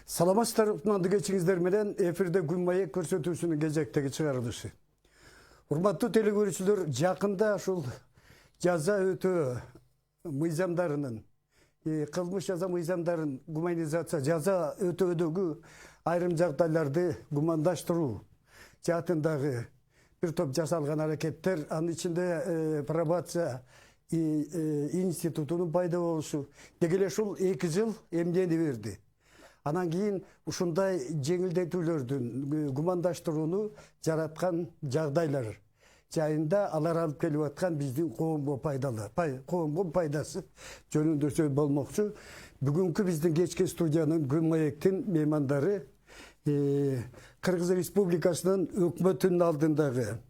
Саламатсыздар, ұтманды кечиңиздер менен эфирде күн майы көрсөтүүсүнүн кезектеги чыгарылышы. Урматтуу телекөрүүчүлөр, жакында ушул жаза өтөө мыйзамдарынын, кылмыш жаза мыйзамдарын гуманизация жаза өтөөдөгү айрым жагдайларды гумандаштыруу жаатындагы бир топ жасалган аракеттер, анын ичинде пробация институтунун пайда болушу деги эле ушул 2 жыл эмнени берди. Анан кийин ушундай жеңилдетүүлөрдүн гумандаштырууну жараткан жагдайлар жайында алар алып келип аткан биздин коомго пайдалы, коомго пайдасы жөнүндө сөз болмокчу. Бүгүнкү биздин кечки студиянын күн маектин меймандары Кыргыз Республикасынын өкмөтүнүн алдындагы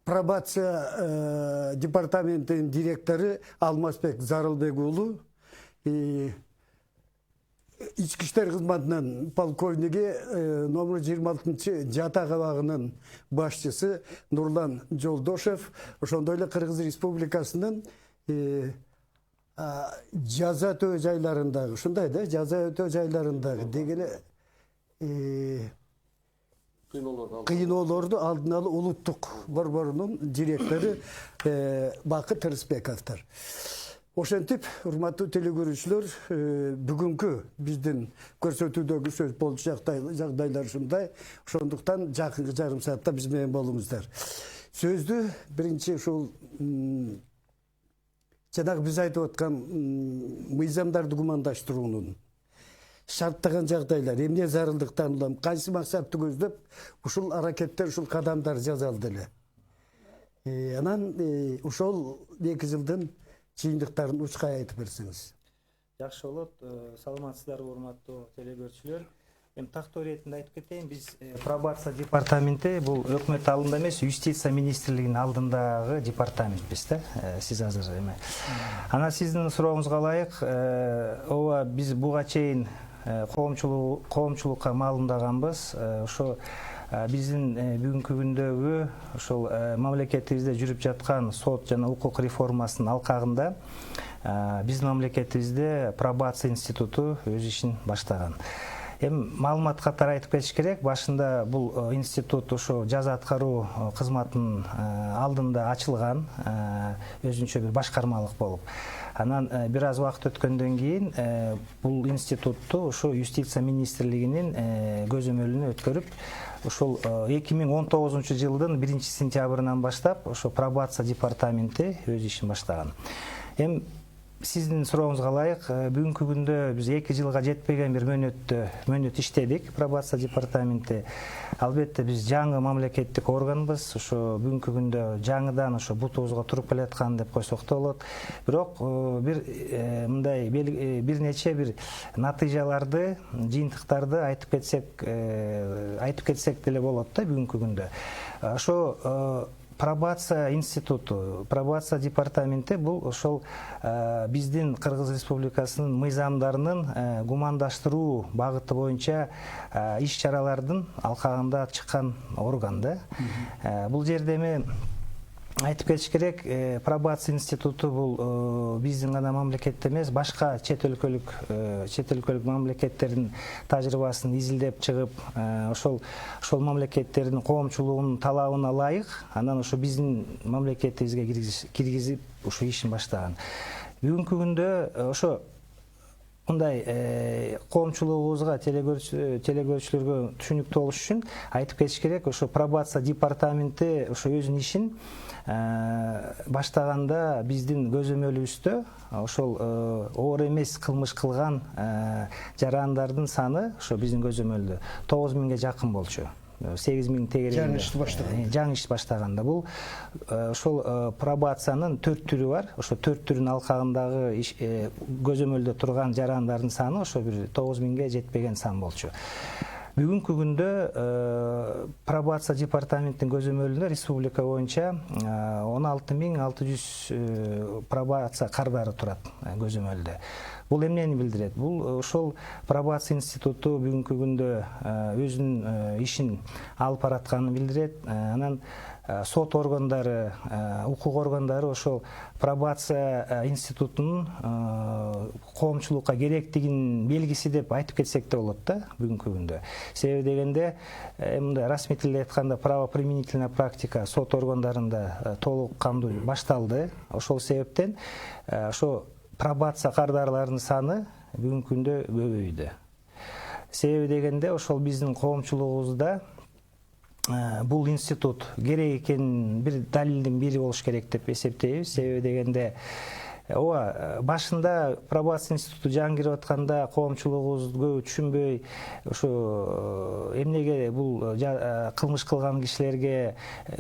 пробация департаментинин директору Алмазбек Зарылбек уулу, Ички иштер кызматынын полковниги номер 26 жата кабагынын башчысы Нурлан Жолдошев, ошондой эле Кыргыз Республикасынын жаза өтөө жайларындагы, ушундай да, жаза өтөө жайларындагы дегеле кыйноолорду алдын алуу улуттук борборунун директору Бакыт Рысбековдор. Ошентип, урматтуу телекөрүүчүлөр, бүгүнкү биздин көрсөтүүдөгү сөз болчу жагдайлар ушундай. Ошондуктан жакынкы жарым саатта биз менен болуңуздар. Сөздү биринчи ушул жанагы биз айтып аткан мыйзамдарды гумандаштыруунун шарттаган жагдайлар, эмне зарылдыктан улам, кайсы максатты көздөп ушул аракеттер, ушул кадамдар жасалды эле. Анан ошол 2 жылдын чыйындыктарын учкай айтып берсеңиз. Жакшы болот. Саламатсыздарбы, урматтуу телекөрүүчүлөр. Эми тактоо иретинде айтып кетейин, биз пробация департаменти бул өкмөт алдында эмес, юстиция министрлигинин алдындагы департаментпиз да. Сиз азыр эме. Анан сиздин сурооңузга ылайык, ооба биз буга чейин коомчулукка маалымдаганбыз. Ошо биздин бүгүнкү күндөгү ошол мамлекетибизде жүрүп жаткан сот жана укук реформасынын алкагында биздин мамлекетибизде пробация институту өз ишин баштаган. Эми маалымат катары айтып кетиш керек, башында бул институт ошо жаза аткаруу кызматынын алдында ачылган, өзүнчө бир башкармалык болуп. Анан бир аз убакыт өткөндөн кийин бул институтту ошо юстиция министрлигинин көзөмөлүнө өткөрүп, ошол 2019 жылдын 1 сентябрынан баштап ошо пробация департаменти өз ишин баштаган. Эми сиздин сурооңузга ылайык, бүгүнкү күндө биз 2 жылга жетпеген бир мөөнөт иштедик пробация департаменти. Албетте биз жаңы мамлекеттик органбыз, ошо бүгүнкү күндө жаңыдан ошо бутубузга туруп келаткан деп койсок да болот. Бирок мындай бир нече бир натыйжаларды, жыйынтыктарды айтып кетсек деле болот да бүгүнкү күндө. Ошо пробация институту, пробация департаменти бул ошол биздин Кыргыз Республикасынын мыйзамдарынын гумандаштыруу багыты боюнча иш-чаралардын алкагында чыккан орган да. Бул жерде эми айтып кетиш керек, пробация институту бул биздин гана мамлекетте эмес, башка чет өлкөлүк мамлекеттердин тажрыйбасын изилдеп чыгып, ошол мамлекеттердин коомчулугунун талабына ылайык, анан ошо биздин мамлекетибизге киргизип ушул ишин баштаган. Бүгүнкү күндө ошо мындай коомчулугубузга, телекөрүүчүлөргө түшүнүктүү болуш үчүн айтып кетиш керек, ошо пробация департаменти ошо өзүнүн ишин баштаганда биздин көзөмөлүбүздө ошол оор эмес кылмыш кылган жарандардын саны ошо биздин көзөмөлдө 9000ге жакын болчу. 8000 тегерегинде жаңы иш баштаганда. Бул ошол пробациянын 4 түрү бар. Ошо 4 түрүнүн алкагындагы көзөмөлдө турган жарандардын саны ошо бир 9000ге жетпеген сан болчу. Бүгүнкү күндө пробация департаментинин көзөмөлүндө республика боюнча 16600 пробация кардары турат көзөмөлдө. Бул эмнени билдирет? Бул ошол пробация институту бүгүнкү күндө өзүнүн ишин алып баратканын билдирет. Анан сот органдары, укук органдары ошол пробация институтунун коомчулукка керектигинин белгиси деп айтып кетсек да болот да бүгүнкү күндө. Себеби дегенде мындай расмий тилде айтканда правоприменительная практика сот органдарында толук кандуу башталды. Ошол себептен ошо пробация кардарларынын саны бүгүнкү күндө көбөйдү. Себеби дегенде ошол биздин коомчулугубузда бул институт керек экенин бир далилдин бири болуш керек деп эсептейбиз. Себеби дегенде ооба башында пробация институту жаңы кирип атканда коомчулугубуз көп түшүнбөй ошо эмнеге бул кылмыш кылган кишилерге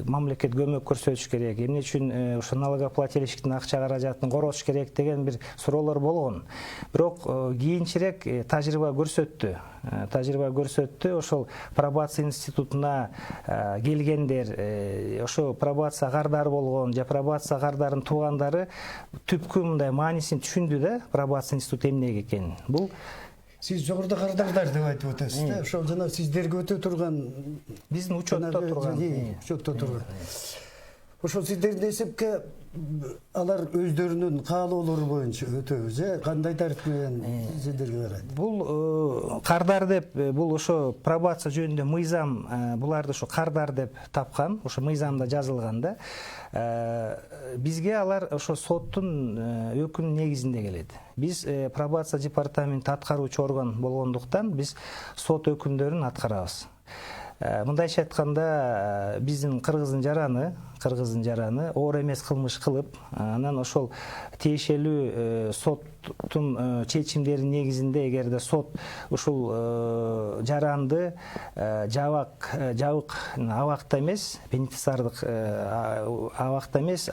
мамлекет көмөк көрсөтүш керек, эмне үчүн ошо налогоплательщиктин акча каражатын коротуш керек деген бир суроолор болгон. Бирок кийинчерээк тажрыйба көрсөттү ошол пробация институтуна келгендер, ошо пробация кардары болгон же пробация кардарын туугандары түпкү мындай маанисин түшүндү да, пробация институту эмне экенин. Бул Сиз жогоруда кардардар деп айтып атасыз да. Ошол жана сиздерге өтө турган биздин учетто турган. Ошол сиздердин эсепке алар өздөрүнүн каалоолору боюнча өтөбү же кандай тартип менен сиздерге карайт? Бул кардар деп, бул ошо пробация жөнүндө мыйзам буларды ошо кардар деп тапкан, ошо мыйзамда жазылган да. Бизге алар ошо соттун өкүмүнүн негизинде келет. Биз пробация департаменти аткаруучу орган болгондуктан биз сот өкүмдөрүн аткарабыз. Мындайча айтканда биздин кыргыздын жараны оор эмес кылмыш кылып, анан ошол тиешелүү соттун чечимдеринин негизинде эгерде сот ушул жаранды жабык абакта эмес, пенитенциардык абакта эмес,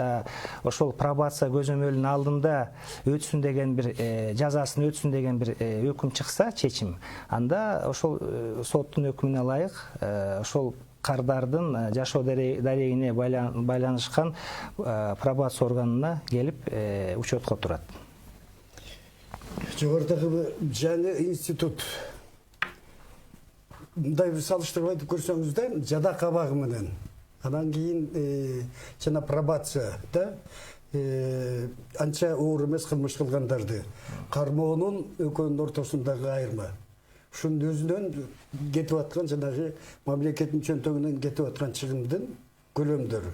ошол пробация көзөмөлүнүн алдында өтсүн деген бир жазасын өтсүн деген бир өкүм чыкса, чечим, анда ошол соттун өкүмүнө ылайык ошол кардардын жашоо дарегине байланышкан пробация органына келип учетко турат. Жогорудагы жаңы институт мындай бир салыштырып айтып көрсөңүздөр, жадак абагы менен анан кийин жана пробация да анча оор эмес кылмыш кылгандарды кармоонун экөөнүн ортосундагы айырма. Ушунун өзүнөн кетип аткан жанагы мамлекеттин чөнтөгүнөн кетип аткан чыгымдын көлөмдөрү.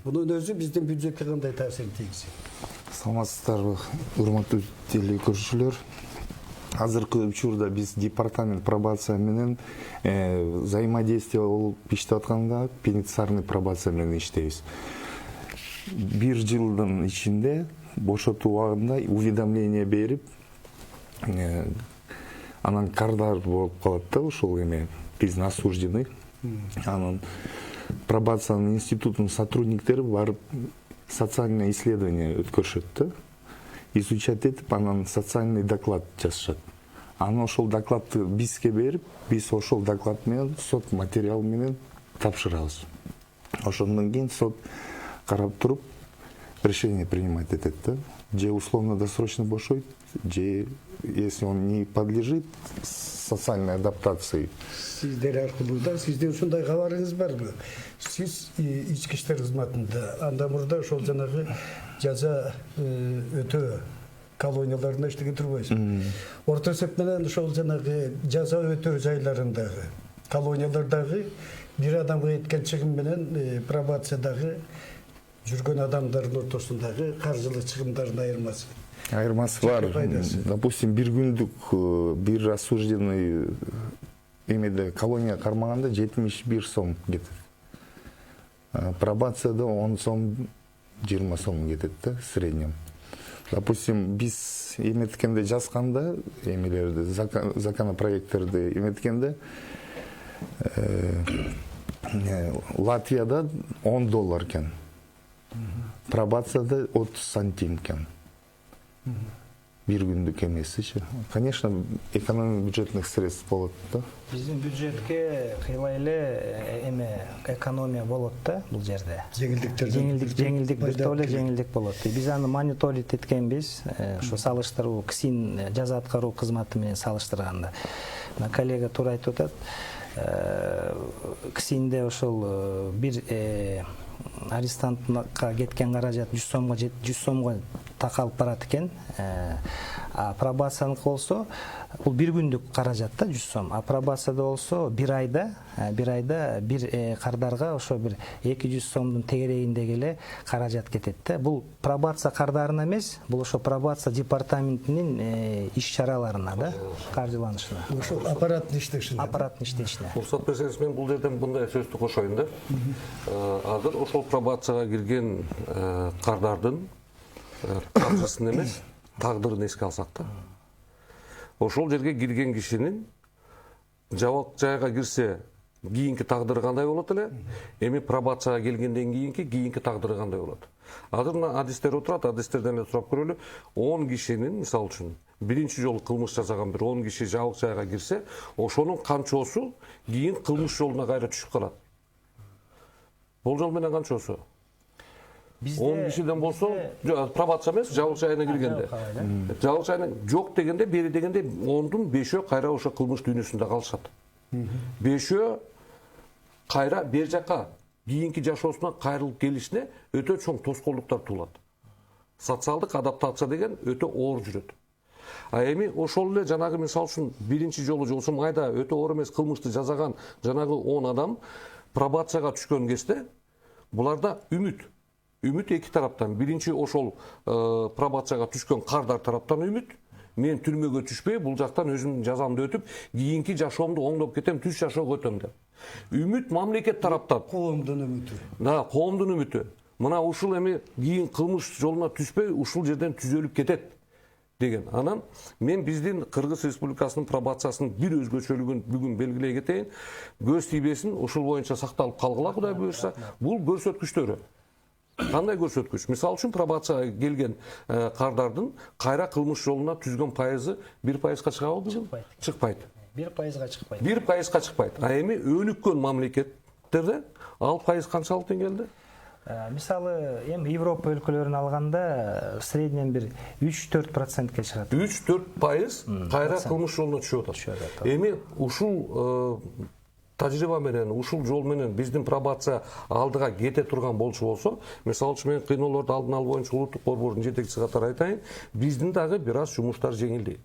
Бунун өзү биздин бюджетке кандай таасирин тийгизет? Саламатсыздарбы, урматтуу телекөрүүчүлөр. Азыркы учурда биз департамент пробация менен взаимодействие болуп иштеп атканда пенитенциарный пробация менен иштейбиз. Бир жылдын ичинде бошотуу убагында уведомление берип, анан кардар болуп калат да, ушул эме биздин осужденный. Анан пробациянын институтунун сотрудниктери барып социальное исследование өткөрүшөт да, изучать этип, анан социальный доклад жазышат. Анан ошол докладты бизге берип, биз ошол доклад менен сот материал менен тапшырабыз. Ошондон кийин сот карап туруп решение принимать этет да, же условно-досрочно бошойт, же если он не подлежит социальной адаптации. Сиздер аркылуу да, сиздин ушундай кабарыңыз барбы? Сиз ички иштер кызматында анда мурда ошол жанагы жаза өтөө колонияларында иштеген турбайсызбы? Орто эсеп менен ошол жанагы жаза өтөө жайларындагы колониялардагы бир адамга кеткен чыгым менен пробациядагы жүргөн адамдардын ортосундагы каржылык чыгымдардын айырмасы. Айырмасы бар. Допустим, бир күндүк бир осужденный эмеде колония кармаганда 71 сом кетет. Пробацияда 10 сом, 20 сом кетет да, в среднем. Допустим, биз эметкенде жазганда, эмелерди, законопроекттерди эметкенде, Латвияда $10 экен. Пробацияда 30 сантим экен. Бир күндүк эмесичи. Конечно, экономия бюджетных средств болот да. Биздин бюджетке кыйла эле эме экономия болот да бул жерде. Жеңилдик бир жеңилдик болот. Биз аны мониторинг эткенбиз, ошо салыштыруу КСИН жаза аткаруу кызматы менен салыштырганда. Коллега туура айтып атат. кисинде ошол бир арестантка кеткен каражат 100 сомго такалып барат экен. Пробацияныкы болсо бул бир күндүк каражат да 100 сом. А пробацияда болсо бир айда бир кардарга ошо бир 200 сомдун тегерегиндеги эле каражат кетет да. Бул пробация кардарына эмес, бул ошо пробация департаментинин иш-чараларына да, каржыланышына. Ошол аппараттын иштешине. Аппараттын иштешине. Уруксат берсеңиз, мен бул жерден мындай сөздү кошоюн да. Азыр ошол пробацияга кирген кардардын каржысын эмес, тагдырын эске алсак да. Ошол жерге кирген кишинин жабык жайга кирсе, кийинки тагдыры кандай болот эле? Эми пробацияга келгенден кийинки тагдыры кандай болот? Азыр мына адистер отурат, адистерден эле сурап көрөлү. 10 кишинин, мисалы үчүн, биринчи жолу кылмыш жасаган бир 10 киши жабык жайга кирсе, ошонун канчосу кийин кылмыш жолуна кайра түшүп калат. Болжол менен канчосу? 10 кишиден болсо, пробация эмес, жабык жайына киргенде. Жабык жайына жок дегенде, бери дегенде 10дун 5-өө кайра ошо кылмыш дүйнөсүндө калышат. 5-өө кайра бер жака кийинки жашоосуна кайрылып келишине өтө чоң тоскоолдуктар туулат. Социалдык адаптация деген өтө оор жүрөт. А эми ошол эле жанагы мисалы үчүн биринчи жолу жолсо майда өтө оор эмес кылмышты жасаган жанагы 10 адам пробацияга түшкөн кезде буларда үмүт эки тараптан. Биринчи ошол пробацияга түшкөн кардар тараптан үмүт. Мен түрмөгө түшпөй, бул жактан өзүмдүн жазамды өтүп, кийинки жашоомду оңдоп кетем, түз жашоого өтөм деп. Үмүт мамлекет тараптан. Коомдун үмүтү. Да, коомдун үмүтү. Мына ушул эми кийин кылмыш жолуна түшпөй, ушул жерден түзөлүп кетет деген. Анан мен биздин Кыргыз Республикасынын пробациясынын бир өзгөчөлүгүн бүгүн белгилей кетейин. Көз тийбесин ушул боюнча сакталып калгыла, Кудай буюрса. Бул көрсөткүчтөрү. Кандай көрсөткүч? Мисалы үчүн пробацияга келген кардардын кайра кылмыш жолуна түзгөн пайызы 1%га чыгабы бүгүн? Чыкпайт. 1%га чыкпайт. 1%га чыкпайт. А эми өнүккөн мамлекеттерде ал пайыз канчалык деңгээлде? Мисалы, эми Европа өлкөлөрүн алганда среднен бир 3-4%ке чыгат. 3-4% кайра кылмыш жолуна түшүп атат. Эми ушул тажрыйба менен, ушул жол менен биздин пробация алдыга кете турган болчу болсо, мисалы үчүн мен кыйноолорду алдын алуу боюнча улуттук борбордун жетекчиси катары айтайын, биздин дагы бир аз жумуштар жеңилди.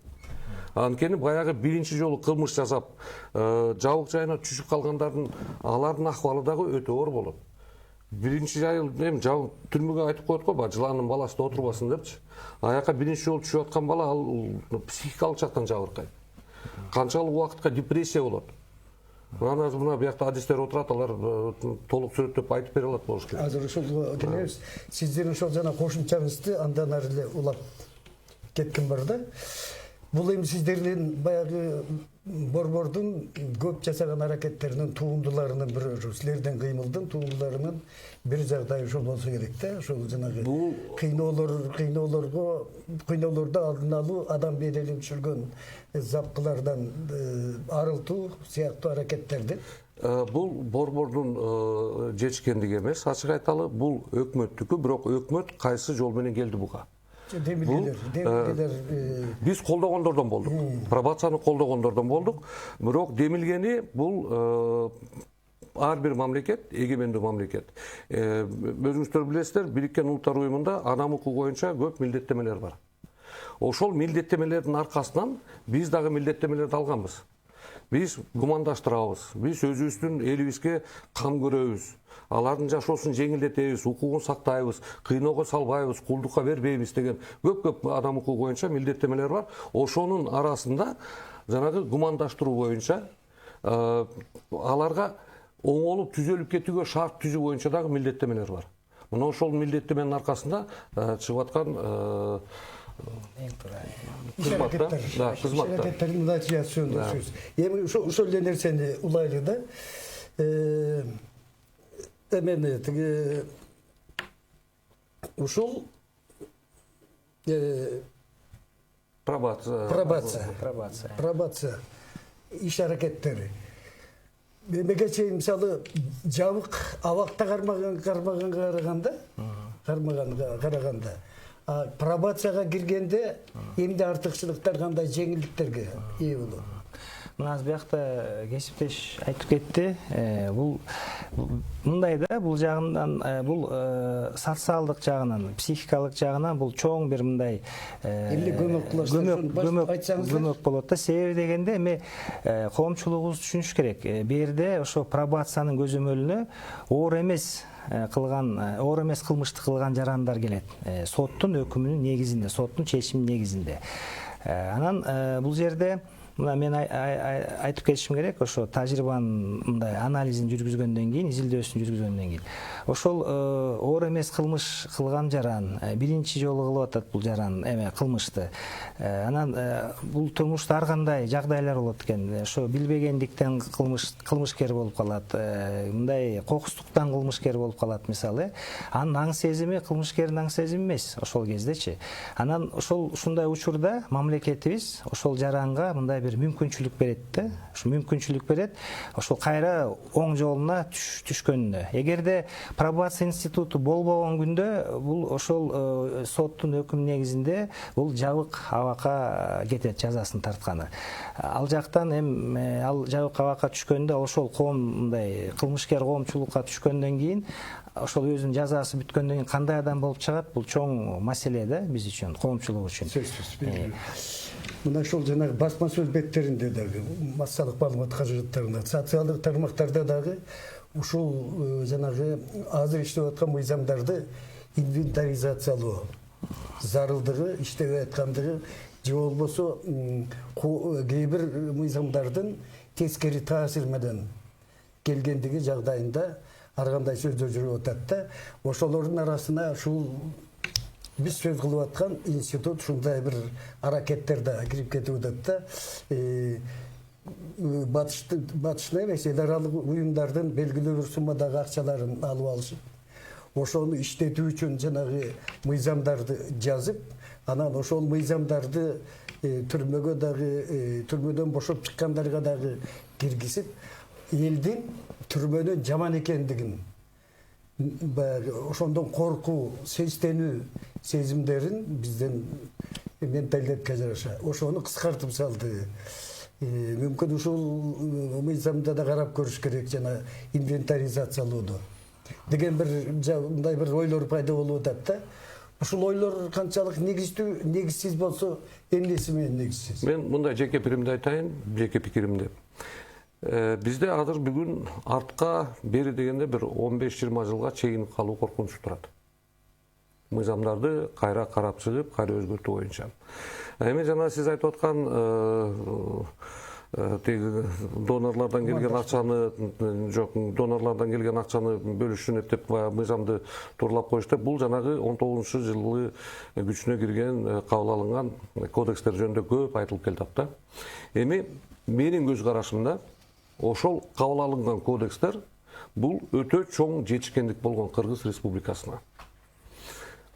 Анткени баягы биринчи жолу кылмыш жасап, жабык жайына түшүп калгандардын алардын акыбалы дагы өтө оор болот. Биринчи жайыл эми түрмөгө айтып коет го, жыланын баласы да отурбасын депчи. Аяка биринчи жолу түшүп аткан бала ал психикалык жактан жабыркайт. Канчалык убакытка депрессия болот. Мына биякта адистер отурат, алар толук сүрөттөп айтып бере алат болуш керек. Азыр ошол келебиз. Сиздердин ошол жана кошумчаңызды андан ары эле улап кетким бар да. Бул эми сиздердин баягы борбордун көп жасаган аракеттеринин туундуларынын бирөө, силердин кыймылдын туундуларынын бир жагдайы ошол болсо керек да. Ошол жанагы кыйноолорду алдын алуу, адам беделин түшүргөн запкылардан арылтуу сыяктуу аракеттерди. Бул борбордун жетишкендиги эмес, ачык айталы, бул өкмөттүкү, бирок өкмөт кайсы жол менен келди буга? Демилгелер биз колдогондордон болдук. Пробацияны колдогондордон болдук. Бирок демилгени бул ар бир мамлекет, эгемендүү мамлекет. Өзүңүздөр билесиздер, Бириккен Улуттар Уюмунда адам укугу боюнча көп милдеттемелер бар. Ошол милдеттемелердин аркасынан биз дагы милдеттемелерди алганбыз. Биз гумандаштырабыз, биз өзүбүздүн элибизге кам көрөбүз. Алардын жашоосун жеңилдетебиз, укугун сактайбыз, кыйноого салбайбыз, кулдукка бербейбиз деген көп адам укугу боюнча милдеттемелер бар. Ошонун арасында жанагы гумандаштыруу боюнча аларга оңолуп түзөлүп кетүүгө шарт түзүү боюнча дагы милдеттемелер бар. Мына ошол милдеттеменин аркасында чыгып аткан кызматтардын натыйжасы сөз. Эми ошол эле нерсени улайлы да. Эмени тиги ушул пробация иш аракеттери эмеге чейин мисалы жабык абакта кармаганга караганда пробацияга киргенде эмне артыкчылыктар, кандай жеңилдиктерге ээ болот? мына биякта кесиптеш айтып кетти. Бул мындай да, бул жагынан, бул социалдык жагынан, психикалык жагынан бул чоң бир мындай көмөк болот да. Себеби дегенде эми коомчулугубуз түшүнүш керек. Берде ошо пробациянын көзөмөлүнө оор эмес кылмышты кылган жарандар келет. Соттун өкүмүнүн негизинде, соттун чечиминин негизинде. Анан бул жерде мына мен айтып кетишим керек, ошо тажрыйбанын мындай анализин жүргүзгөндөн кийин, изилдөөсүн жүргүзгөндөн кийин, ошол оор эмес кылмыш кылган жаран биринчи жолу кылып атат бул жаран кылмышты. Анан бул турмушта ар кандай жагдайлар болот экен. Ошо билбегендиктен кылмышкер болуп калат, мындай кокустуктан кылмышкер болуп калат мисалы. Анын аң сезими кылмышкердин аң сезими эмес ошол кездечи. Анан ушундай учурда мамлекетибиз ошол жаранга мындай бир мүмкүнчүлүк берет да. Ошо мүмкүнчүлүк берет, ошол кайра оң жолуна түшкөнүнө. Эгерде пробация институту болбогон күндө бул ошол соттун өкүмү негизинде бул жабык абакка кетет, жазасын тартканы. Ал жактан ал жабык абакка түшкөндө ошол мындай кылмышкер коомчулукка түшкөндөн кийин, ошол өзүнүн жазасы бүткөндөн кийин кандай адам болуп чыгат, бул чоң маселе да биз үчүн, коомчулук үчүн. Мына ошол жанагы басма сөз беттеринде дагы, массалык маалымат каражаттарында, социалдык тармактарда дагы ушул жанагы азыр иштеп аткан мыйзамдарды инвентаризациялоо зарылдыгы, иштебей аткандыгы, же болбосо кээ бир мыйзамдардын тескери таасир менен келгендиги жагдайында ар кандай сөздөр жүрүп атат да. Ошолордун арасына ушул биз сөз кылып аткан институт ушундай бир аракеттерде кирип кетип атат да. Батыштын эмес, эл аралык уюмдардын белгилүү бир суммадагы акчаларын алып алышып, ошону иштетүү үчүн жанагы мыйзамдарды жазып, анан ошол мыйзамдарды түрмөгө дагы, түрмөдөн бошоп чыккандарга дагы киргизип, элдин түрмөнүн жаман экендигин, ошондон коркуу, сестенүү сезимдерин бизден менталитетке жараша ошону кыскартып салды. Мүмкүн ушул мыйзамда да карап көрүш керек, жана инвентаризациялооду деген мындай бир ойлор пайда болуп атат да. Ушул ойлор канчалык негиздүү, негизсиз болсо, эмнеси менен негизсиз? Мен мындай жеке пикиримди айтайын, жеке пикиримди. Бизде азыр бүгүн артка бери дегенде бир 15-20 жылга чегинип калуу коркунучу турат. Мыйзамдарды кайра карап чыгып, кайра өзгөртүү боюнча. Эми жана сиз айтып аткан донорлордон келген акчаны, жок, донорлордон келген акчаны бөлүшүнөт деп мыйзамды тууралап коюшту. Бул жанагы 19-жылы күчүнө кирген, кабыл алынган кодекстер жөнүндө көп айтылып келатат да. Эми менин көз карашымда ошол кабыл алынган кодекстер бул өтө чоң жетишкендик болгон Кыргыз Республикасына.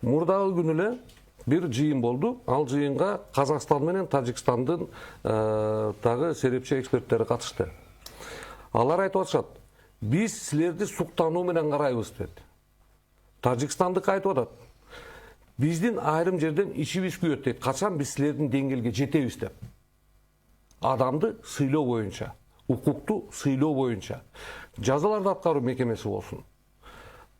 Мурдагы күнү эле бир жыйын болду. Ал жыйынга Казакстан менен Тажикстандын дагы серепчи эксперттери катышты. Алар айтып атышат, биз силерди суктануу менен карайбыз деп. Тажикстандык айтып атат, биздин айрым жерден ичибиз күйөт дейт. Качан биз силердин деңгээлге жетебиз деп. Адамды сыйлоо боюнча, укукту сыйлоо боюнча, жазаларды аткаруу мекемеси болсун,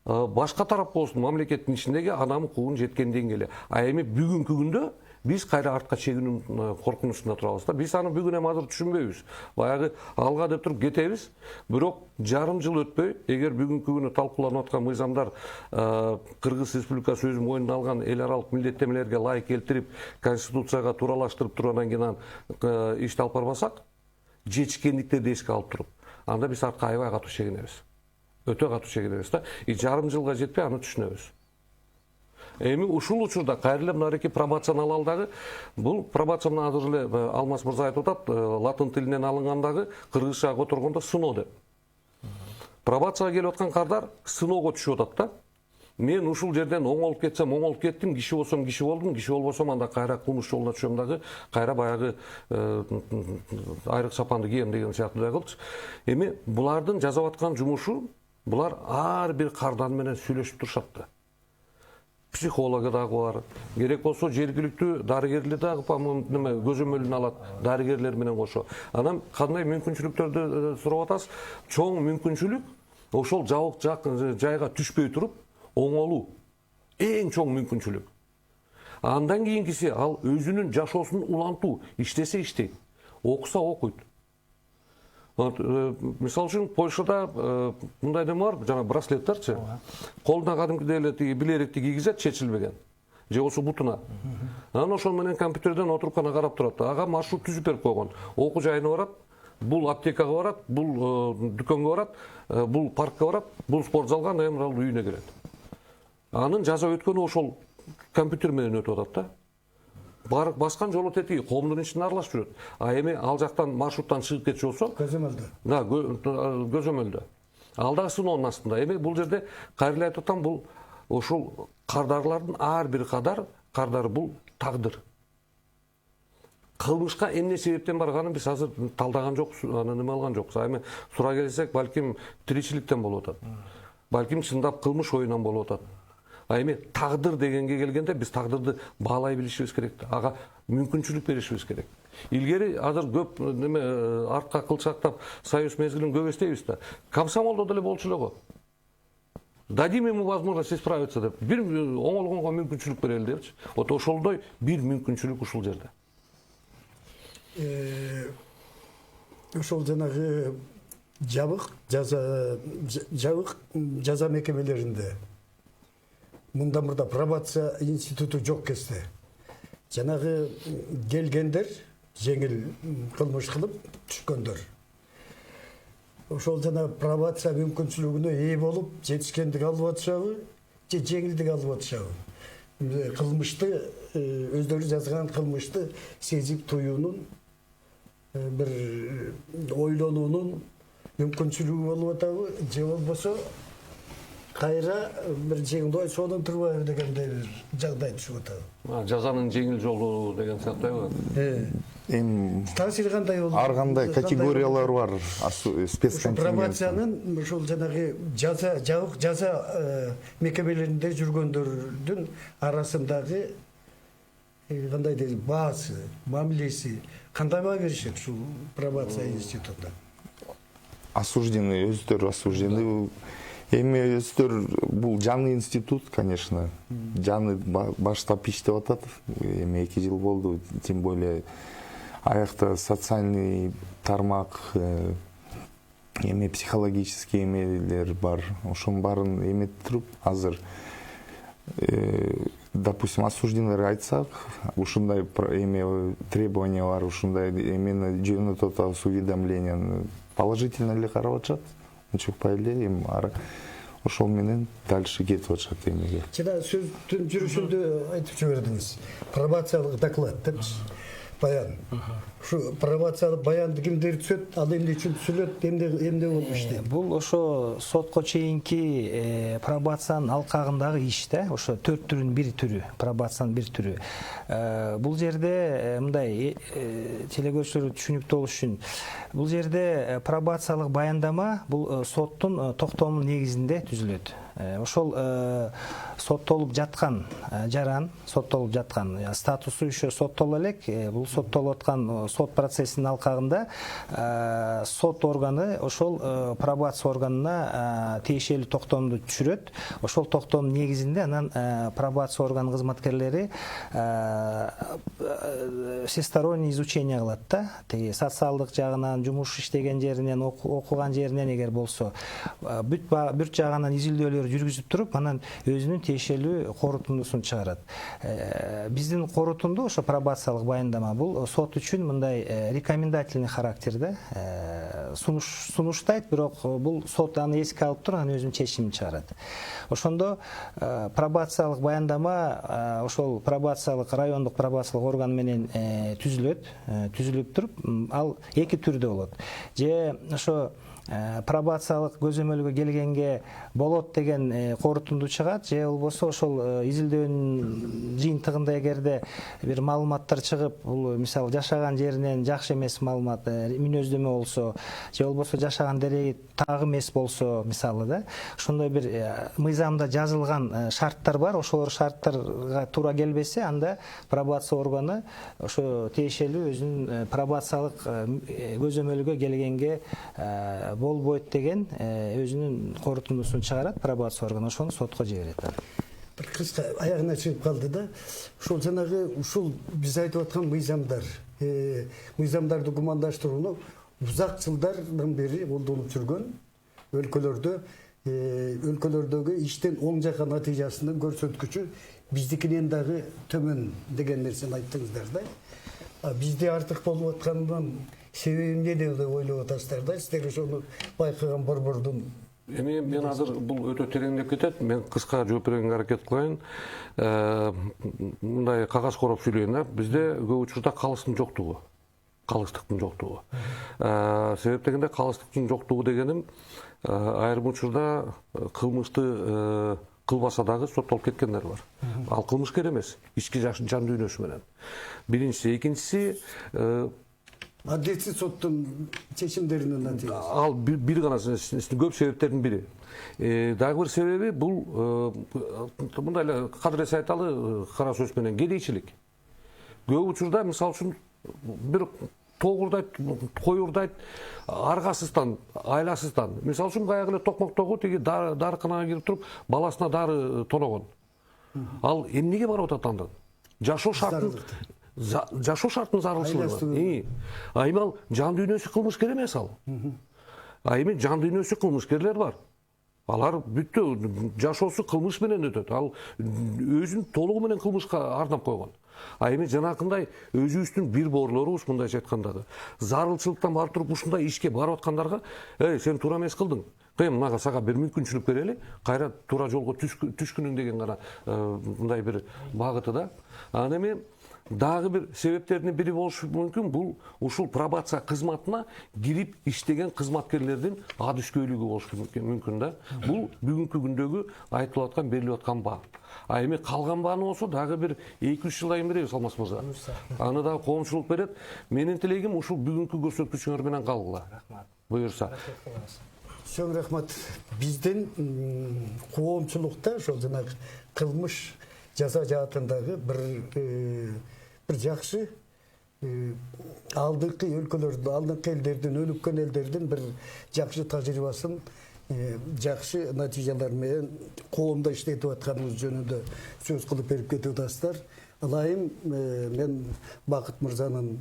башка тарап болсун, мамлекеттин ичиндеги адам укугунун жеткен деңгээли. А эми бүгүнкү күндө биз кайра артка чегинүү коркунучунда турабыз да. Биз аны бүгүн эми азыр түшүнбөйбүз. Баягы алга деп туруп кетебиз. Бирок жарым жыл өтпөй, эгер бүгүнкү күнү талкууланып аткан мыйзамдар Кыргыз Республикасы өзү мойнуна алган эл аралык милдеттенмелерге ылайык келтирип, конституцияга тууралаштырып тургандан кийин ишти алып барбасак, жетишкендиктерди эске алып туруп, анда биз артка аябай катуу чегинебиз. Өтө катуу чегинебиз да. Жарым жылга жетпей аны түшүнөбүз. Эми ушул учурда кайра эле мынакей пробацияны алалы дагы, бул пробацияны азыр эле Алмаз мырза айтып атат, латын тилинен алынгандагы кыргызчага которгондо сыноо деп. Пробацияга келип аткан кардар сыноого түшүп атат да. Мен ушул жерден оңолуп кетсем, оңолуп кеттим, киши болсом киши болдум, киши болбосом анда кайра кылмыш жолуна түшөм дагы, кайра баягы айрык чапанды кийем деген сыяктуу кылчу. Эми булардын жасап аткан жумушу, булар ар бир кардан менен сүйлөшүп турушат да. психологы дагы бар, керек болсо жергиликтүү дарыгерлер дагы көзөмөлүн алат, дарыгерлер менен кошо. Анан кандай мүмкүнчүлүктөрдү сурап атасыз? Чоң мүмкүнчүлүк ошол жабык жайга түшпөй туруп оңолуу. Эң чоң мүмкүнчүлүк. Андан кийинкиси ал өзүнүн жашоосун улантуу, иштесе иштейт, окуса окуйт. Мисалы үчүн Польшада мындай неме бар, жана браслеттерчи. Колуна кадимкидей эле тиги билеректи кийгизет, чечилбеген. Же болбосо бутуна. Анан ошол менен компьютерден отуруп гана карап турат. Ага маршрут түзүп берип койгон. Окуу жайына барат, бул аптекага барат, бул дүкөнгө барат, бул паркка барат, бул спортзалга, андан кийин ал үйүнө келет. Анын жаза өткөнү ошол компьютер менен өтүп атат да. Баскан жолу тетиги коомдун ичинде аралашып жүрөт. А эми ал жактан маршруттан чыгып кетчү болсо, көзөмөлдө. Да, көзөмөлдө. Ал дагы сыноонун астында. Эми бул жерде кайрылып айтып атам, бул ошол кардарлардын ар бир кардары бул тагдыр. Кылмышка эмне себептен барганын биз азыр талдаган жокпуз, аны неме алган жокпуз. Эми сура келсек, балким тиричиликтен болуп атат. Балким чындап кылмыш оюнан болуп атат. А эми тагдыр дегенге келгенде биз тагдырды баалай билишибиз керек. Ага мүмкүнчүлүк беришибиз керек. Илгери азыр көп неме артка кылчактап союз мезгилин көп эстейбиз да. Комсомолдо деле болчу эле го. Дадим ему возможность исправиться деп. Бир оңолгонго мүмкүнчүлүк берели депчи. Вот ошолдой бир мүмкүнчүлүк ушул жерде. Ошол жанагы жабык жаза мекемелеринде мында пробация институту жок кезде жанагы келгендер жеңил кылмыш кылып түшкөндөр ошол жана пробация мүмкүнчүлүгүнө ээ болуп жетишкендик алып атышабы же жеңилдик алып атышабы кылмышты өздөрү жазган кылмышты сезип туюунун бир ойлонуунун мүмкүнчүлүгү болуп атабы же болбосо кайра бир жеңил сонун турбайбы дегендей бир жагдай түшүп атабы. Жазанын жеңил жолу деген сыяктайбы? Эми Таасири кандай болду? ар кандай категориялар бар, спецконтингент. Пробациянын ошол жанагы жабык жаза мекемелеринде жүргөндөрдүн арасындагы кандай дейли баасы, мамилеси кандай баа беришет ушул пробация институтунда? Осужденный, өздөрү осужденный. Эми өздөр бул жаңы институт, конечно. Жаңы баштап иштеп атат. Эми 2 жыл болду. Тем более аякта социальный тармак, эми психологический эмелер бар. Ошонун баарын эметип туруп, азыр допустим, осужденный айтсак, ушундай эме требования бар, ушундай эмени жөнөтүп атабыз уведомлениени. Положительно эле карап атышат. Учукпай эле эми ошол менен дальше кетип атышат эмеге. Жана сөздүн жүрүшүндө айтып жибердиңиз. Пробациялык доклад депчи. Баян. Ушу пробациялык баянды кимдер түзөт, ал эмне үчүн түзүлөт, эмне болуп иштейт? Бул ошо сотко чейинки пробациянын алкагындагы иш да, ошо 4 түрүнүн бир түрү, пробациянын бир түрү. Бул жерде мындай телекөрүүчүлөр түшүнүктүү болуш үчүн бул жерде пробациялык баяндама бул соттун токтомунун негизинде түзүлөт. Ошол соттолуп жаткан жаран, соттолуп жаткан статусу еще соттоло элек, бул соттолуп аткан сот процессинин алкагында сот органы ошол пробация органына тиешелүү токтомду түшүрөт. Ошол токтомдун негизинде анан пробация органынын кызматкерлери всесторонний изучение кылат да. Тиги социалдык жагынан, жумуш иштеген жеринен, окуган жеринен эгер болсо, бүт жагынан изилдөөлөр жүргүзүп туруп, анан өзүнүн тиешелүү корутундусун чыгарат. Биздин корутунду ошо пробациялык баяндама бул сот үчүн мындай рекомендательный характерде сунуштайт, бирок бул сот аны эске алып туруп, анан өзүнүн чечимин чыгарат. Ошондо пробациялык баяндама ошол пробациялык райондук пробациялык орган менен түзүлүп туруп, ал 2 түрдө болот. Же ошо пробациялык көзөмөлгө келгенге болот деген деген корутунду чыгат, же болбосо ошол изилдөөнүн жыйынтыгында эгерде бир маалыматтар чыгып, бул мисалы жашаган жеринен жакшы эмес маалымат, мүнөздөмө болсо, же болбосо жашаган дереги так эмес болсо, мисалы да, ошондой бир мыйзамда жазылган шарттар бар. Ошол шарттарга туура келбесе, анда пробация органы ошо тиешелүү өзүнүн пробациялык көзөмөлгө келгенге болбойт деген өзүнүн корутундусун чыгарат пробация органы, ошону сотко жиберет. Бір кыска аягына чыгып калды да, ушул жанагы ушул биз айтып аткан мыйзамдарды гумандаштырууну узак жылдардан бери колдонуп жүргөн өлкөлөрдөгү иштин оң жака натыйжасынын көрсөткүчү биздикинен дагы төмөн деген нерсени айттыңыздар да. Бизде артык болуп атканынан себеби эмне деп ойлоп атасыздар да, сиздер ошону байкаган борбордун. Эми мен азыр бул өтө тереңдеп кетет. Мен кыска жооп берүүгө аракет кылайын. Мындай кагаз короп сүйлөйүн да. Бизде көп учурда калыстын жоктугу. Калыстыктын жоктугу. Себеп дегенде калыстыктын жоктугу дегеним айрым учурда кылмышты кылбаса дагы соттолуп кеткендер бар. Ал кылмышкер эмес, ички жан дүйнөсү менен. Биринчиси, экинчиси Адилетсиз соттун чечимдеринин натыйжасы. Ал бир гана көп себептердин бири. Дагы бир себеби бул мындай эле кадырет айталы кара сөз менен кедейчилик. Көп учурда мисалы үчүн бир тоогурдайт, койурдайт, аргасыздан, айласыздан. Мисалы үчүн баягы эле токмоктогу тиги дарыканага кирип туруп, баласына дары тоногон. Ал эмнеге барып атат андан? Жашоо шартын зарылчылыгы. Эми ал жан дүйнөсү кылмышкер эмес ал. Эми жан дүйнөсү кылмышкерлер бар. Алар бүттү жашоосу кылмыш менен өтөт. Ал өзүн толугу менен кылмышка арнап койгон. Эми жанакындай өзүбүздүн бир боорлорубуз мындайча айткандагы зарылчылыктан барып туруп ушундай ишке барып аткандарга, сен туура эмес кылдың. Мага сага бир мүмкүнчүлүк берели, кайра туура жолго түшкүнүң деген гана мындай бир багыты да. Анан эми дагы бир себептердин бири болушу мүмкүн, бул ушул пробация кызматына кирип иштеген кызматкерлердин адүскөйлүгү болушу мүмкүн да. Бул бүгүнкү күндөгү айтылып аткан, берилип аткан баа. Эми калган бааны болсо дагы бир 2-3 жылдан беребиз Алмаз мырза. Аны да коомчулук берет. Менин тилегим ушул бүгүнкү көрсөткүчүңөр менен калгыла. Рахмат. Буюрса. Чоң рахмат. Биздин коомчулукта ошол жанагы кылмыш жаза жаатындагы бир жакшы алдыңкы өлкөлөрдүн, алдыңкы элдердин, өнүккөн элдердин бир жакшы тажрыйбасын, жакшы натыйжалар менен коомдо иштетип атканыбыз жөнүндө сөз кылып берип кетип атасыздар. Ылайым мен Бакыт мырзанын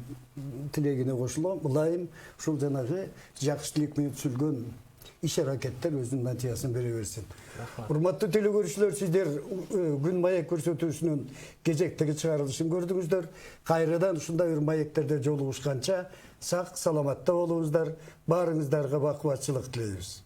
тилегине кошулам. Ылайым ушул жанагы жакшы тилек менен түзүлгөн иш аракеттер өзүнүн натыйжасын бере берсин. Урматтуу телекөрүүчүлөр, сиздер күн маек көрсөтүүсүнүн кезектеги чыгарылышын көрдүңүздөр. Кайрадан ушундай бир маектерде жолугушканча сак саламатта болуңуздар. Баарыңыздарга бакубатчылык тилейбиз.